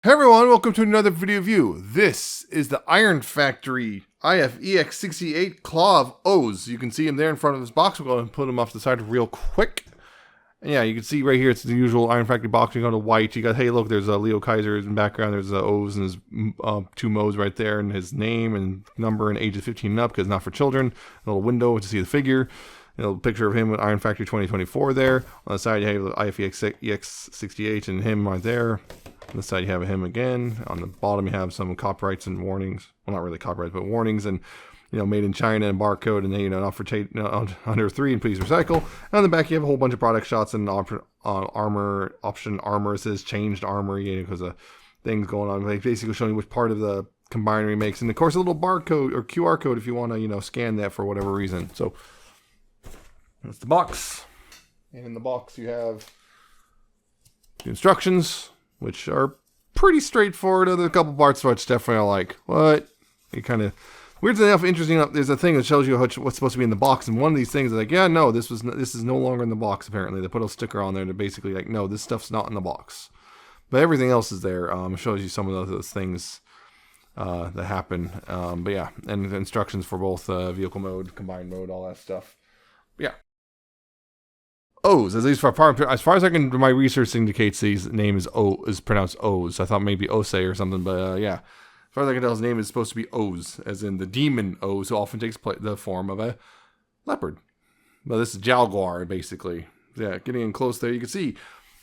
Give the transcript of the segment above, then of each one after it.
Hey everyone, welcome to another video view. This is the Iron Factory IF EX-68 Claw of O's. You can see him there in front of this box. We'll go and put him off to the side real quick. And yeah, you can see right here, it's the usual Iron Factory box. You go to white, you got, hey look, there's a Liokaiser in the background, there's O's and his two modes right there, and his name and number and age of 15 and up, because not for children. A little window to see the figure. A little picture of him with Iron Factory 2024 there. On the side you have the IF EX-68 and him right there. On the side you have him again. On the bottom you have some copyrights and warnings. Well, not really copyrights, but warnings and, you know, made in China and barcode, and then, you know, not for under 3 and please recycle. And on the back you have a whole bunch of product shots and option armor. It says changed armor, you know, because of things going on. Like basically showing you which part of the combiner he makes, and of course a little barcode or QR code if you want to, you know, scan that for whatever reason. So that's the box, and in the box you have the instructions, which are pretty straightforward. There's a couple parts which definitely I like. What? It kind of, weird enough, interesting enough, there's a thing that shows you what's supposed to be in the box, and one of these things is like, yeah, no, this is no longer in the box. Apparently, they put a sticker on there to basically like, no, this stuff's not in the box, but everything else is there. It shows you some of those things that happen. But yeah, and the instructions for both vehicle mode, combined mode, all that stuff. But yeah. O's, at least as far as I can, my research indicates his name is pronounced O's. I thought maybe Ose or something, but yeah. As far as I can tell, his name is supposed to be O's, as in the demon O's, who often takes the form of a leopard. But this is Jallguar, basically. Yeah, getting in close there, you can see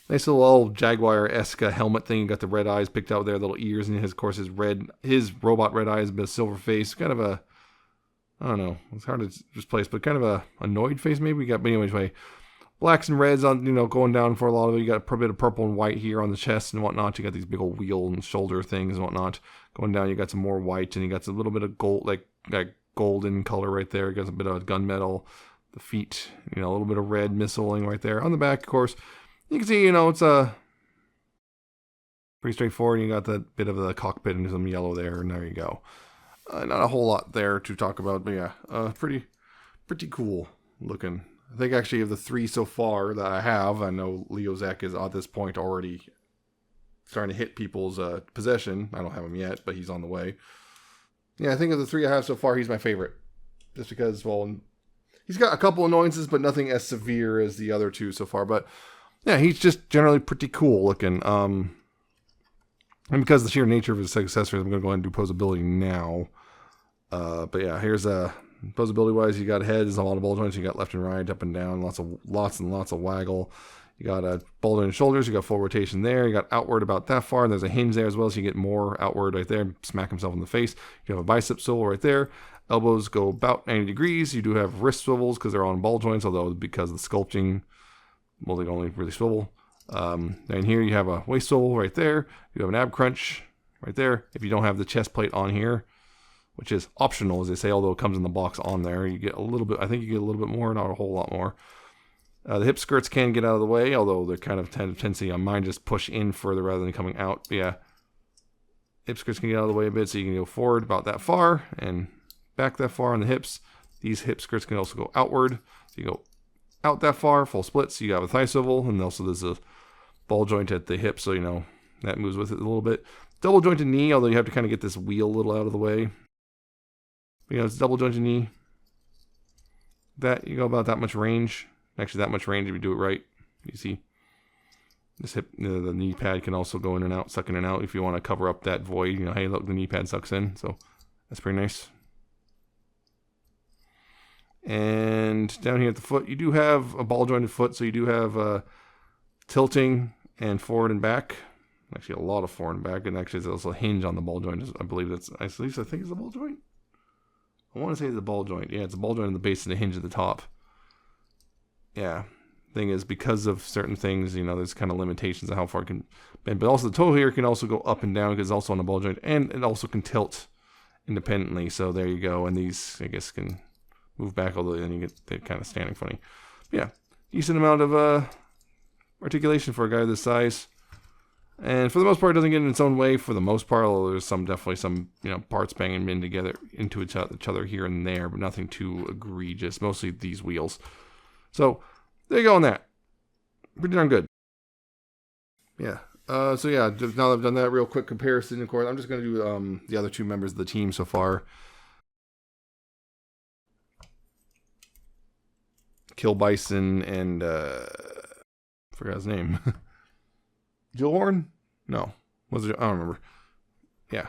nice little Jaguar-esque helmet thing. You got the red eyes picked out there, little ears, and of course his robot red eyes, a bit of silver face, kind of a, I don't know, it's hard to just place, but kind of a annoyed face maybe. We got, but anyway. Blacks and reds on, you know, going down for a lot of it. You got a bit of purple and white here on the chest and whatnot. You got these big old wheel and shoulder things and whatnot. Going down, you got some more white, and you got a little bit of gold, like golden color right there. You got a bit of gunmetal. The feet, you know, a little bit of red missiling right there. On the back, of course, you can see, you know, it's pretty straightforward. You got that bit of the cockpit and some yellow there, and there you go. Not a whole lot there to talk about, but yeah, pretty cool looking. I think actually of the 3 so far that I have, I know Leo Zek is at this point already starting to hit people's possession. I don't have him yet, but he's on the way. Yeah, I think of the 3 I have so far, he's my favorite. Just because, well, he's got a couple annoyances, but nothing as severe as the other 2 so far. But yeah, he's just generally pretty cool looking. And because of the sheer nature of his accessories, I'm going to go ahead and do poseability now. But yeah, here's a... Poseability wise, you got heads, a lot of ball joints, you got left and right, up and down, lots and lots of waggle. You got ball joint shoulders, you got full rotation there, you got outward about that far, and there's a hinge there as well, so you get more outward right there, smack himself in the face. You have a bicep swivel right there. Elbows go about 90 degrees. You do have wrist swivels because they're on ball joints, although because of the sculpting, well, they only really swivel. Then here you have a waist swivel right there. You have an ab crunch right there. If you don't have the chest plate on here, which is optional, as they say, although it comes in the box on there. You get a little bit, I think you get a little bit more, not a whole lot more. The hip skirts can get out of the way, although they're kind of tendency on mine just push in further rather than coming out. But yeah, hip skirts can get out of the way a bit, so you can go forward about that far and back that far on the hips. These hip skirts can also go outward, so you go out that far, full splits. You have a thigh swivel, and also there's a ball joint at the hip, so you know that moves with it a little bit. Double jointed knee, although you have to kind of get this wheel a little out of the way. You know, it's double jointed knee. That you go about that much range. Actually, that much range if you do it right. You see, this hip, the knee pad can also go in and out, suck in and out if you want to cover up that void. You know, hey, look, the knee pad sucks in, so that's pretty nice. And down here at the foot, you do have a ball jointed foot, so you do have tilting and forward and back. Actually, a lot of forward and back, and actually, there's also a hinge on the ball joint. I believe that's at least I think it's a ball joint. I want to say it's a ball joint. Yeah, it's a ball joint on the base and a hinge at the top. Yeah. Thing is, because of certain things, you know, there's kind of limitations on how far it can bend. But also the toe here can also go up and down because it's also on a ball joint. And it also can tilt independently. So there you go. And these, I guess, can move back, although then you get they're kind of standing funny. But yeah. Decent amount of articulation for a guy this size. And for the most part, it doesn't get in its own way for the most part, although there's definitely some, you know, parts banging in together into each other here and there, but nothing too egregious. Mostly these wheels. So there you go on that. Pretty darn good. Yeah. So yeah, just now that I've done that real quick comparison, of course, I'm just going to do the other two members of the team so far. Kill Bison and forgot his name. Jallguar? No. Was it? I don't remember. Yeah.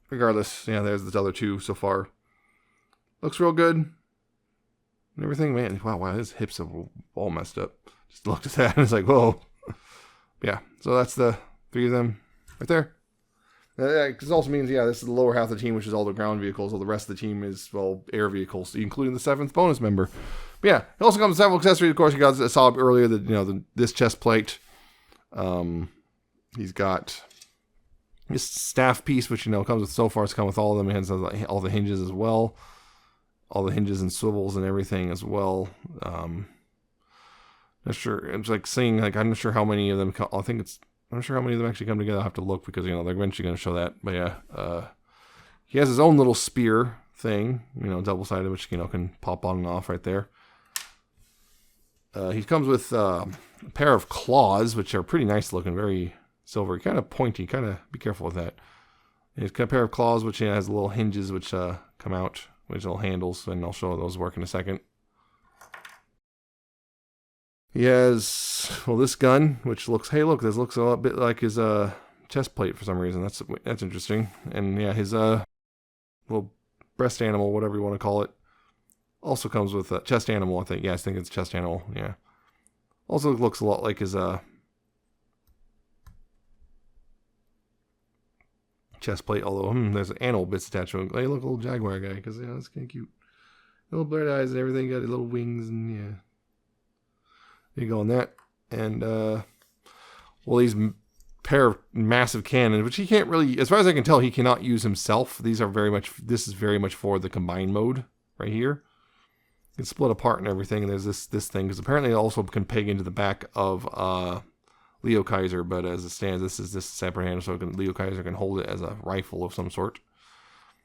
Regardless, yeah, there's the other two so far. Looks real good. And everything, man. Wow, his hips are all messed up. Just looked at that and it's like, whoa. Yeah, so that's the three of them right there. This also means, yeah, this is the lower half of the team, which is all the ground vehicles. All the rest of the team is, well, air vehicles, including the 7th bonus member. But yeah, it also comes with several accessories. Of course, you guys saw earlier that, this chest plate. He's got this staff piece, which, comes with, so far it's come with all of them. It has all the hinges as well. All the hinges and swivels and everything as well. Not sure. It's like saying, I'm not sure how many of them. I'm not sure how many of them actually come together. I'll have to look because they're eventually going to show that. But yeah, he has his own little spear thing, double sided, which can pop on and off right there. He comes with a pair of claws, which are pretty nice looking, very silvery, kind of pointy. Kind of be careful with that. He's got a pair of claws, which has little hinges, which come out, which little handles, and I'll show those work in a second. He has, this gun, which looks, hey, look, this looks a lot bit like his chest plate for some reason. That's interesting. And yeah, his little breast animal, whatever you want to call it, also comes with a chest animal, I think. Yeah, I think it's chest animal, yeah. Also looks a lot like his chest plate, although there's animal bits attached to him. Hey, look, little Jallguar guy, because, that's kind of cute. Little bird eyes and everything, got his little wings, and yeah. There you go on that. And, these pair of massive cannons, which he can't really, as far as I can tell, he cannot use himself. This is very much for the combined mode right here. You can split apart and everything, and there's this thing, because apparently it also can peg into the back of Liokaiser, but as it stands, this is separate handle, so Liokaiser can hold it as a rifle of some sort.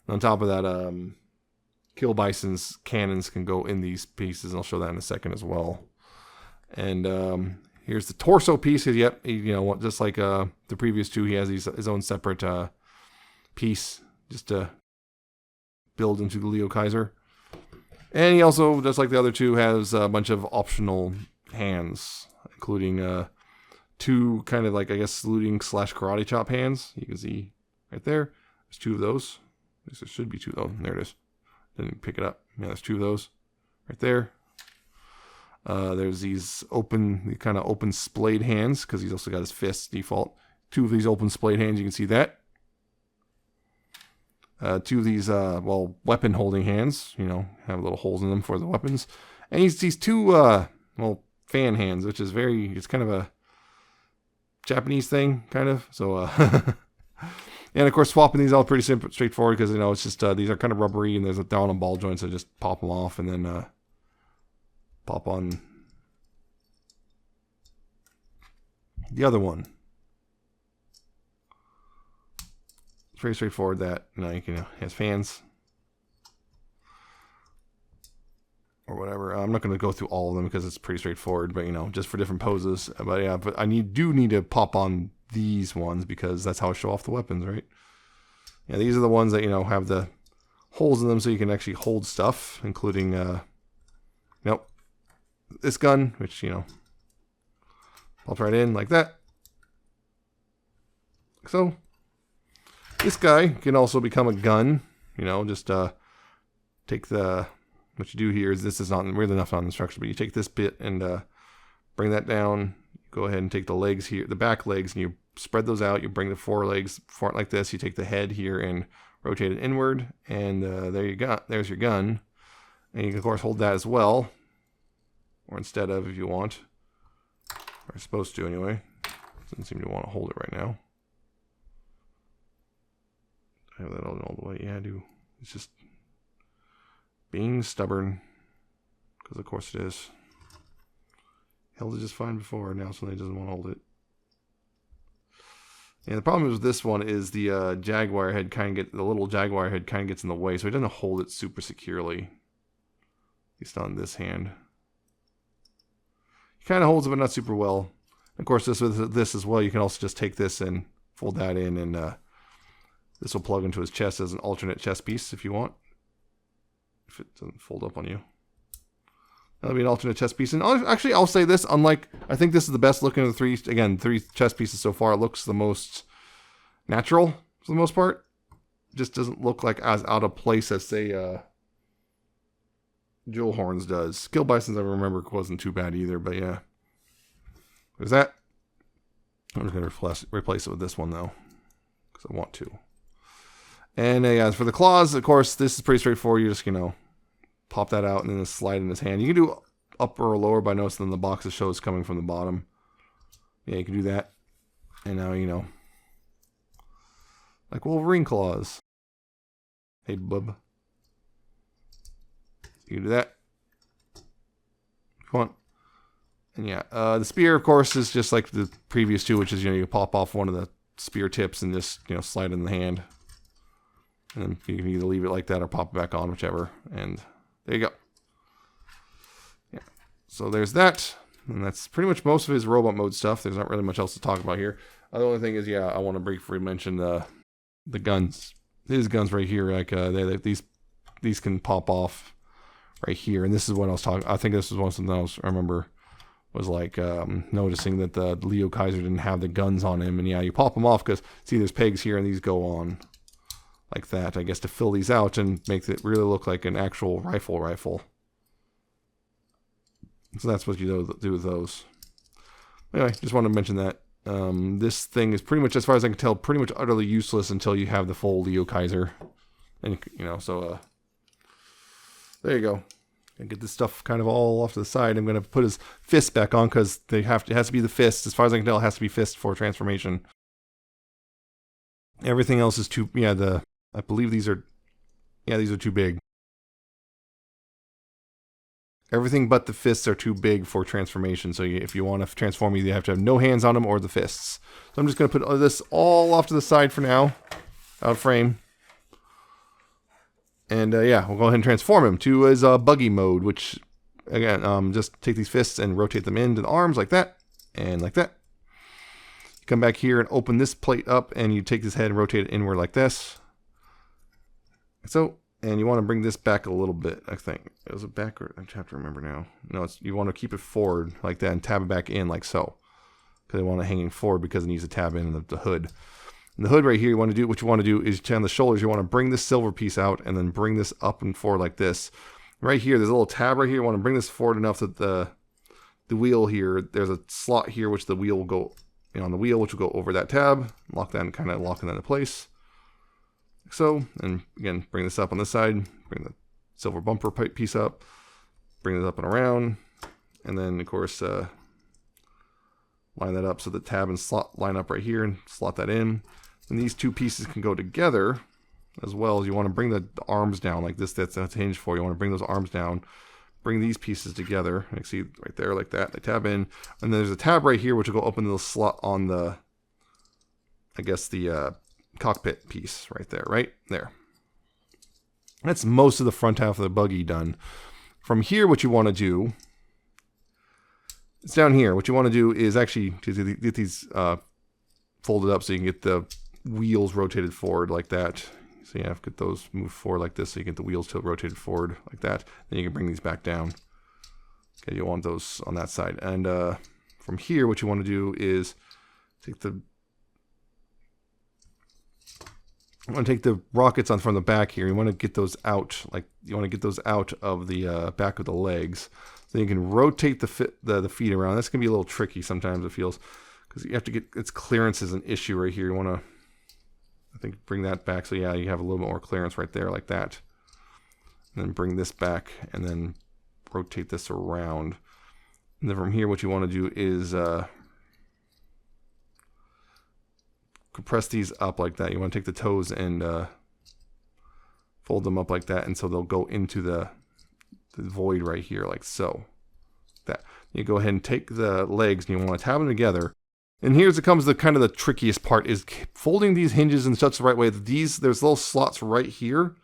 And on top of that, Kill Bison's cannons can go in these pieces, and I'll show that in a second as well. And here's the torso piece. Yep, just like the previous two, he has his own separate piece just to build into the Liokaiser. And he also, just like the other two, has a bunch of optional hands, including two kind of like, I guess, saluting / karate chop hands. You can see right there. There's two of those. There should be two though. There it is. Didn't pick it up. Yeah, there's two of those right there. There's these kind of open splayed hands, because he's also got his fists default. Two of these open splayed hands, you can see that. Two of these, weapon holding hands, have little holes in them for the weapons. And these two, fan hands, which is it's kind of a Japanese thing, kind of. So, and of course, swapping these out pretty simple, straightforward, because, it's just, these are kind of rubbery, and they're on ball joints, so just pop them off, and then, pop on the other one. It's very straightforward that, you can, has fans or whatever. I'm not going to go through all of them because it's pretty straightforward, but, just for different poses. But yeah, but I do need to pop on these ones because that's how I show off the weapons, right? Yeah, these are the ones that, have the holes in them so you can actually hold stuff, including, this gun, which, pops right in like that. So, this guy can also become a gun, just take what you do here is, this is not really enough on the instruction, but you take this bit and bring that down, go ahead and take the legs here, the back legs, and you spread those out, you bring the forelegs front like this, you take the head here and rotate it inward, and there's your gun. And you can, of course, hold that as well. Or instead of, if you want. Or you're supposed to, anyway. Doesn't seem to want to hold it right now. I have that all the way. Yeah, I do. It's just being stubborn. Because, of course, it is. Held it just fine before. Now suddenly doesn't want to hold it. And the problem with this one is the Jallguar head the little Jallguar head kind of gets in the way. So it doesn't hold it super securely. At least on this hand. Kind of holds it, but not super well. Of course, with this as well, you can also just take this and fold that in, and this will plug into his chest as an alternate chest piece if you want. If it doesn't fold up on you. That'll be an alternate chest piece. And actually, I'll say this, unlike, I think this is the best looking of the three, again, 3 chest pieces so far. It looks the most natural for the most part. It just doesn't look like as out of place as, say, Jewel Horns does. Skill Bisons, I remember, wasn't too bad either, but yeah. There's that. I'm just going to replace it with this one, though, because I want to. And as for the claws, of course, this is pretty straightforward. You just, pop that out and then slide in his hand. You can do upper or lower by noticing the box that shows coming from the bottom. Yeah, you can do that. And now, like Wolverine claws. Hey, bub. You can do that. If you want. And yeah, the spear, of course, is just like the previous two, which is, you pop off one of the spear tips and just, slide in the hand. And then you can either leave it like that or pop it back on, whichever. And there you go. Yeah. So there's that. And that's pretty much most of his robot mode stuff. There's not really much else to talk about here. The only thing is, I want to briefly mention the guns. His guns right here, like these can pop off right here. And this is what I was talking. I think this was one of the things I remember was like noticing that the Liokaiser didn't have the guns on him. And yeah, you pop them off because see, there's pegs here and these go on like that, I guess, to fill these out and make it really look like an actual rifle. So that's what you do with those. Anyway, just wanted to mention that. This thing is pretty much, as far as I can tell, pretty much utterly useless until you have the full Liokaiser. And, so, there you go. And get this stuff kind of all off to the side. I'm going to put his fist back on because it has to be the fist. As far as I can tell, it has to be fist for transformation. Everything else is too, I believe these are too big. Everything but the fists are too big for transformation. So if you want to transform, you have to have no hands on them or the fists. So I'm just going to put this all off to the side for now, out of frame. And we'll go ahead and transform him to his buggy mode, which, again, just take these fists and rotate them into the arms like that, and like that. You come back here and open this plate up, and you take this head and rotate it inward like this. So, and you want to bring this back a little bit, I think. It was a backward, I have to remember now. No, you want to keep it forward like that and tab it back in like so. Because I want it hanging forward because it needs to tab in the hood. And the hood right here, what you want to do is on the shoulders, you want to bring this silver piece out and then bring this up and forward like this. Right here, there's a little tab right here. You want to bring this forward enough that the wheel here, there's a slot here which the wheel will go, on the wheel, which will go over that tab. Lock that and kind of lock it into place. So, and again, bring this up on this side, bring the silver bumper piece up, bring this up and around, and then, of course, line that up so the tab and slot line up right here and slot that in. And these two pieces can go together as well as you want to bring the arms down like this. That's hinged for. You want to bring those arms down, bring these pieces together. You see right there like that. They tab in. And then there's a tab right here which will go open the slot on the, I guess, the cockpit piece right there. That's most of the front half of the buggy done. From here, what you want to do, it's down here. What you want to do is actually to get these folded up so you can get the wheels rotated forward like that. So you have to get those moved forward like this so you get the wheels rotated forward like that. Then you can bring these back down. Okay, you want those on that side. And from here, what you want to do is take the rockets on from the back here. You want to get those out, of the back of the legs. Then you can rotate the feet around. That's gonna be a little tricky sometimes. It feels because you have to get its clearance is an issue right here. You want to, I think, bring that back so yeah, you have a little bit more clearance right there like that. And then bring this back and then rotate this around. And then from here, what you want to do is compress these up like that. You want to take the toes and fold them up like that, and so they'll go into the void right here, like so. That you go ahead and take the legs and you want to tab them together. And here's comes the kind of the trickiest part is folding these hinges in such the right way that there's little slots right here,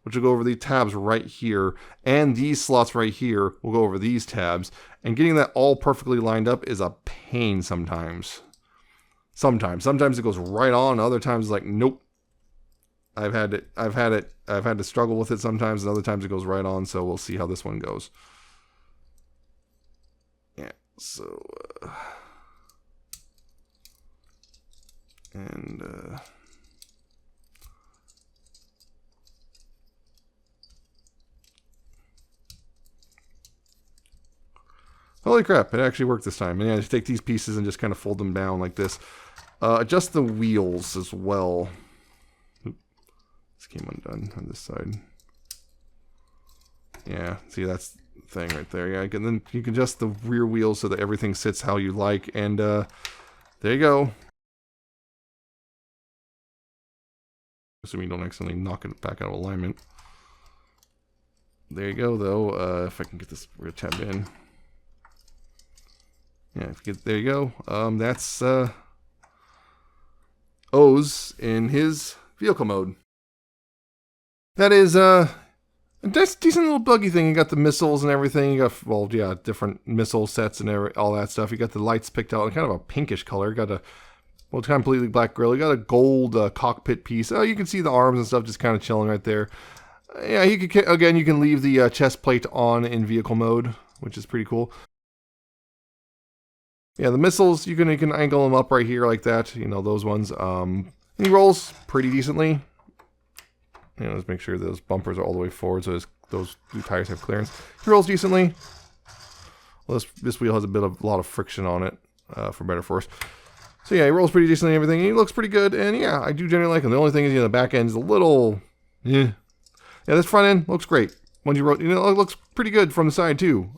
which will go over the tabs right here, and these slots right here will go over these tabs. And getting that all perfectly lined up is a pain sometimes. Sometimes it goes right on. Other times it's like, nope. I've had to struggle with it sometimes, and other times it goes right on. So we'll see how this one goes. Yeah. So holy crap, it actually worked this time. And yeah, just take these pieces and just kind of fold them down like this. Adjust the wheels as well. This came undone on this side. Yeah, see, that's the thing right there. Yeah, then you can adjust the rear wheels so that everything sits how you like. And there you go. Assuming you don't accidentally knock it back out of alignment. There you go, though. If I can get this rear tab in. Yeah, if you get, there you go. That's O's in his vehicle mode. That is that's a decent little buggy thing. You got the missiles and everything. You got, well, yeah, different missile sets and all that stuff. You got the lights picked out in kind of a pinkish color. You got a, well, completely black grill. You got a gold cockpit piece. Oh, you can see the arms and stuff just kind of chilling right there. Yeah, you can, again, you can leave the chest plate on in vehicle mode, which is pretty cool. Yeah, the missiles, you can angle them up right here like that. You know, those ones. And he rolls pretty decently. You know, just make sure those bumpers are all the way forward so those tires have clearance. He rolls decently. Well, this wheel has a lot of friction on it, for better or for worse. So yeah, he rolls pretty decently and everything. He looks pretty good, and yeah, I do generally like him. The only thing is, you know, the back end is a little, yeah. Yeah, this front end looks great. Once you wrote, you know, it looks pretty good from the side too.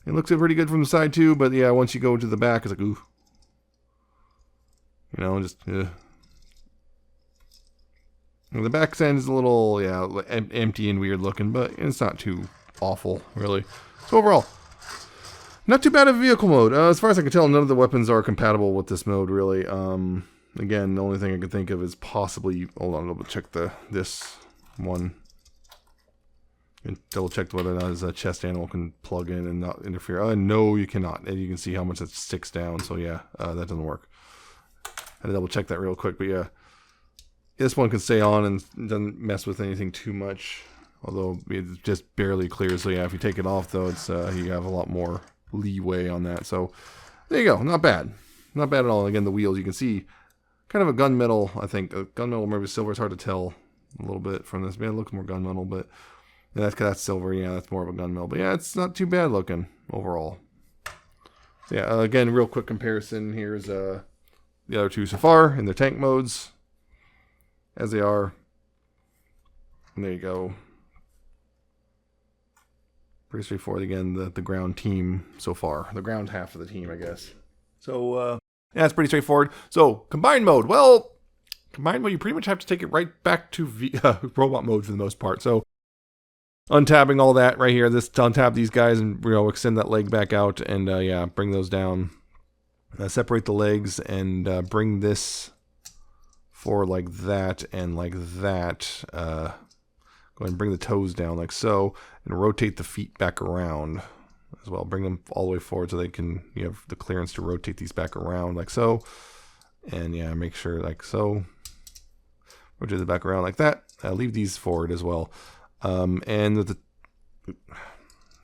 It looks pretty good from the side too, but yeah, once you go to the back, it's like, ooh. You know, just, And the back end is a little, yeah, empty and weird looking, but it's not too awful, really. So overall, not too bad of a vehicle mode. As far as I can tell, none of the weapons are compatible with this mode, really. Again, the only thing I can think of is possibly, hold on, double check this one. And double check whether or not his chest animal can plug in and not interfere. No, you cannot. And you can see how much it sticks down, so yeah, that doesn't work. I had to double check that real quick, but yeah. This one can stay on and doesn't mess with anything too much, although it just barely clears. So yeah, if you take it off, though, it's you have a lot more leeway on that. So there you go, not bad, not bad at all. Again, the wheels, you can see kind of a gunmetal. I think a gunmetal, maybe silver. It's hard to tell a little bit from this. Man, it looks more gunmetal, but yeah, that's silver. Yeah, that's more of a gunmetal. But yeah, it's not too bad looking overall. So yeah, again, real quick comparison. Here's the other two so far in their tank modes. As they are. And there you go. Pretty straightforward. Again, the ground team so far. The ground half of the team, I guess. So, yeah, it's pretty straightforward. So, combined mode. Well, combined mode, you pretty much have to take it right back to robot mode for the most part. So, untabbing all that right here. This untab these guys and, you know, extend that leg back out. And, yeah, bring those down. Separate the legs and bring this forward like that and like that. Go ahead and bring the toes down like so, and rotate the feet back around as well. Bring them all the way forward so they can, you have the clearance to rotate these back around like so. And yeah, make sure like so. Rotate the back around like that. Leave these forward as well. And this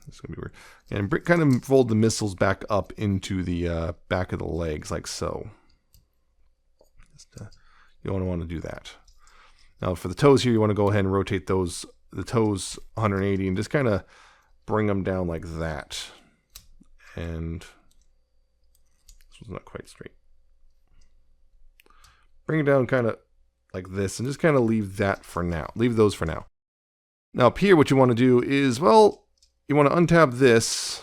is gonna be weird. And kind of fold the missiles back up into the back of the legs like so. Just, you don't want to do that. Now for the toes here, you want to go ahead and rotate the toes 180 and just kind of bring them down like that. And this was not quite straight. Bring it down kind of like this and just kind of leave that for now. Leave those for now. Now up here, what you want to do is, well, you want to untab this.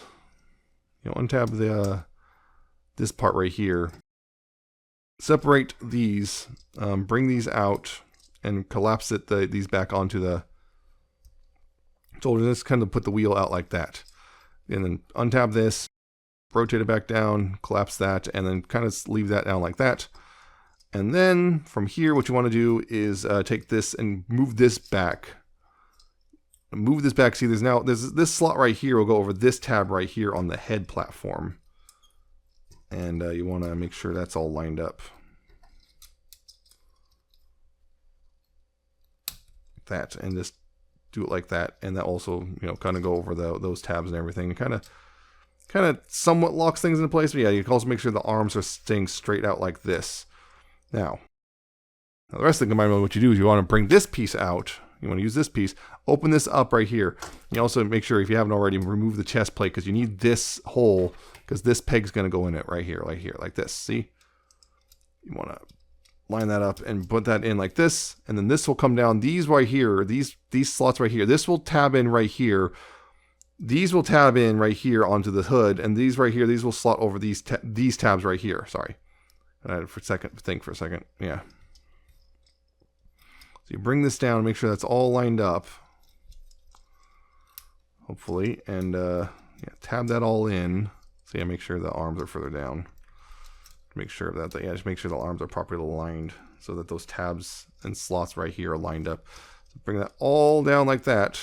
You know, untab this part right here. Separate these, bring these out, and collapse these back onto the shoulder. Just kind of put the wheel out like that. And then untab this, rotate it back down, collapse that, and then kind of leave that down like that. And then from here, what you want to do is take this and move this back. Move this back. See, there's this slot right here will go over this tab right here on the head platform. And you want to make sure that's all lined up. That, and just do it like that. And that also, you know, kind of go over those tabs and everything. Kind of somewhat locks things into place. But yeah, you can also make sure the arms are staying straight out like this. Now the rest of the combine mode, what you do is you want to bring this piece out. You want to use this piece, open this up right here. You also make sure, if you haven't already, remove the chest plate, because you need this hole, because this peg's going to go in it right here, like this. See? You want to line that up and put that in like this, and then this will come down. These right here, these slots right here, this will tab in right here. These will tab in right here onto the hood, and these right here, these will slot over these tabs right here. Sorry. I had to think for a second. Yeah. So you bring this down and make sure that's all lined up. Hopefully. And yeah, tab that all in. So yeah, make sure the arms are further down. Make sure that just make sure the arms are properly aligned so that those tabs and slots right here are lined up. So bring that all down like that.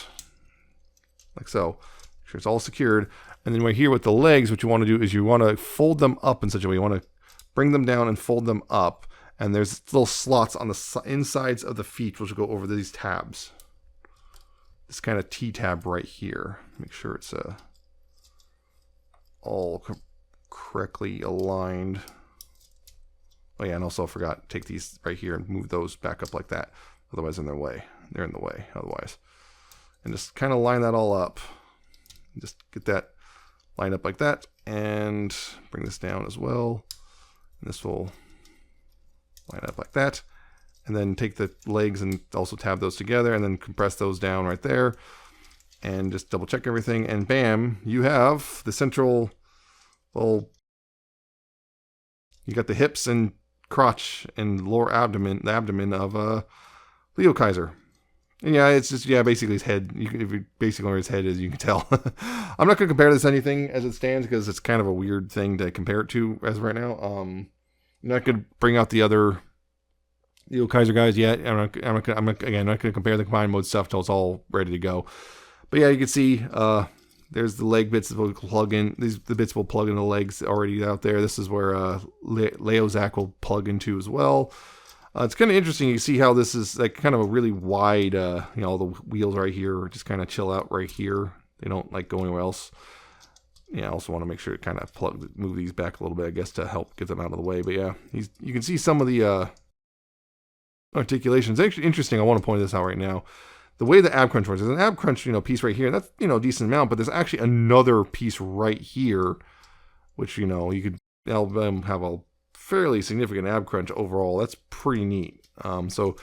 Like so. Make sure it's all secured. And then right here with the legs, what you want to do is you want to fold them up in such a way. You want to bring them down and fold them up, and there's little slots on the insides of the feet which will go over these tabs. This kind of T-tab right here. Make sure it's all correctly aligned. Oh yeah, and also I forgot, take these right here and move those back up like that. Otherwise they're in the way. They're in the way otherwise. And just kind of line that all up. Just get that lined up like that, and bring this down as well. This will line up like that, and then take the legs and also tab those together, and then compress those down right there, and just double check everything, and bam, you have the central, well, you got the hips and crotch and lower abdomen, the abdomen of Liokaiser. And yeah, it's just, yeah, basically his head. If you basically where his head is, you can tell. I'm not going to compare this to anything as it stands, because it's kind of a weird thing to compare it to as of right now. I'm not going to bring out the other Liokaiser guys yet. I'm not going to compare the combined mode stuff until it's all ready to go. But yeah, you can see there's the leg bits that will plug in. The bits will plug into the legs already out there. This is where Liokaiser will plug into as well. It's kind of interesting. You see how this is like kind of a really wide, you know, the wheels right here just kind of chill out right here. They don't like go anywhere else. Yeah, I also want to make sure to kind of move these back a little bit, I guess, to help get them out of the way. But yeah, you can see some of the articulations. Actually interesting. I want to point this out right now. The way the ab crunch works, there's an ab crunch, you know, piece right here. And that's, you know, a decent amount, but there's actually another piece right here, which, you know, you could have a fairly significant ab crunch overall. That's pretty neat. So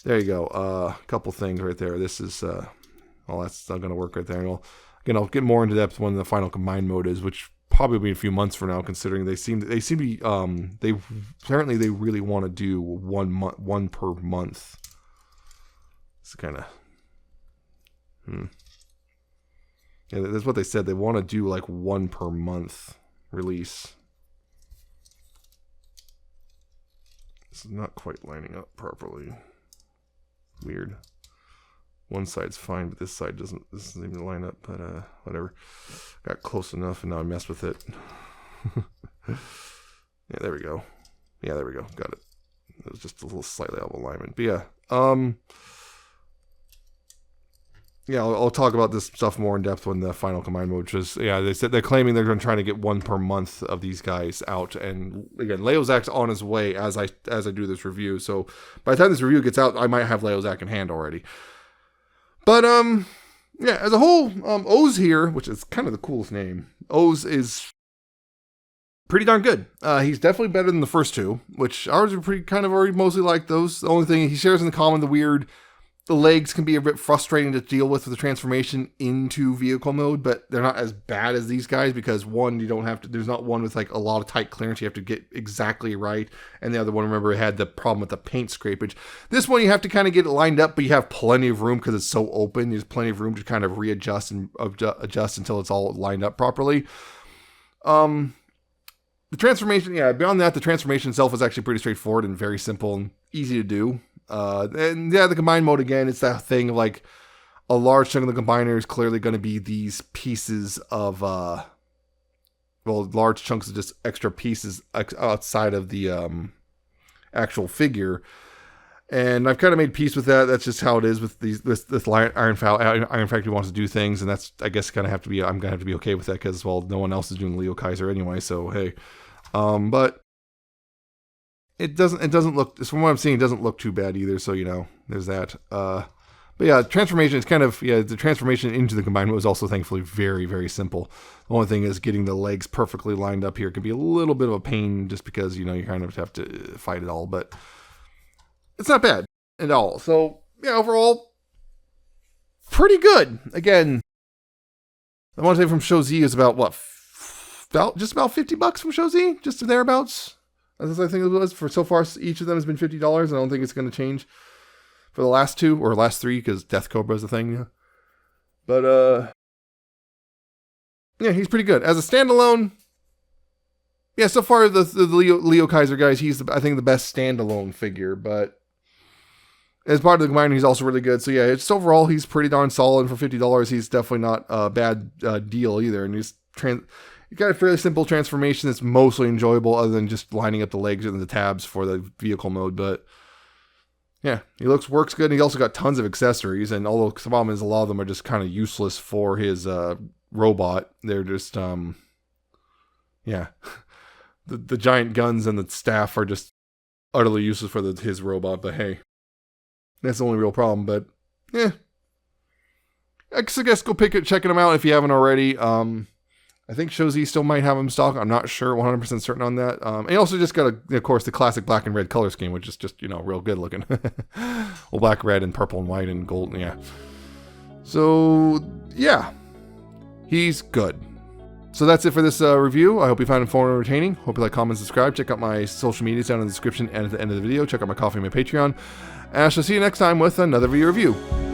there you go. A couple things right there. This is well, that's not going to work right there. And I'll get more into depth when the final combined mode is, which probably will be a few months from now, considering they seem to be they really want to do one per month. It's kind of yeah, that's what they said. They want to do like one per month release. This is not quite lining up properly. Weird. One side's fine, but this side doesn't even line up, but whatever. Got close enough and now I messed with it. Yeah, there we go. Yeah, there we go. Got it. It was just a little slightly out of alignment. But yeah. Yeah, I'll talk about this stuff more in depth when the final combined mode, which is, yeah, they said they're claiming they're going to try to get one per month of these guys out. And again, Liokaiser's on his way as I do this review. So by the time this review gets out, I might have Liokaiser in hand already. But yeah, as a whole, Oz here, which is kind of the coolest name, Oz is pretty darn good. He's definitely better than the first two, which ours are pretty kind of already mostly like those. The only thing he shares in common, the legs can be a bit frustrating to deal with the transformation into vehicle mode, but they're not as bad as these guys because one, you don't have to, there's not one with like a lot of tight clearance you have to get exactly right. And the other one, remember, had the problem with the paint scrapage. This one, you have to kind of get it lined up, but you have plenty of room because it's so open. There's plenty of room to kind of readjust and adjust until it's all lined up properly. The transformation, yeah, beyond that, the transformation itself is actually pretty straightforward and very simple and easy to do. And yeah, the combine mode, again, it's that thing of like a large chunk of the combiner is clearly going to be these pieces of, well, large chunks of just extra pieces outside of the actual figure. And I've kind of made peace with that. That's just how it is with this Iron Factory wants to do things, and that's, I guess, I'm gonna have to be okay with that because, well, no one else is doing Liokaiser anyway. So hey, but it doesn't look, from what I'm seeing, it doesn't look too bad either. So, you know, there's that. But yeah, transformation is kind of, yeah, the transformation into the combined was also thankfully very, very simple. The only thing is getting the legs perfectly lined up here can be a little bit of a pain just because, you know, you kind of have to fight it all, but it's not bad at all. So yeah, overall, pretty good. Again, I want to say from Show Z is about what, just about $50 from Show Z, just thereabouts. As I think it was for so far. Each of them has been $50. I don't think it's going to change for the last two or last three because Death Cobra is a thing. Yeah. But yeah, he's pretty good as a standalone. Yeah, so far the Liokaiser guys, he's I think the best standalone figure, but as part of the combiner, he's also really good. So yeah, it's overall he's pretty darn solid for $50. He's definitely not a bad deal either, and he's got a fairly simple transformation that's mostly enjoyable, other than just lining up the legs and the tabs for the vehicle mode. But yeah, he works good. And he also got tons of accessories, and although some of them a lot of them are just kind of useless for his robot, they're just yeah, the giant guns and the staff are just utterly useless for his robot. But hey, that's the only real problem. But yeah, I guess go checking them out if you haven't already. I think Show Z still might have them in stock. I'm not sure, 100% certain on that. And he also just got, of course, the classic black and red color scheme, which is just, you know, real good looking. Well, black, red, and purple and white and gold, yeah. So, yeah, he's good. So that's it for this review. I hope you found it informative and entertaining. Hope you like, comment, subscribe. Check out my social medias down in the description and at the end of the video. Check out my Coffee and my Patreon. And I shall see you next time with another video review.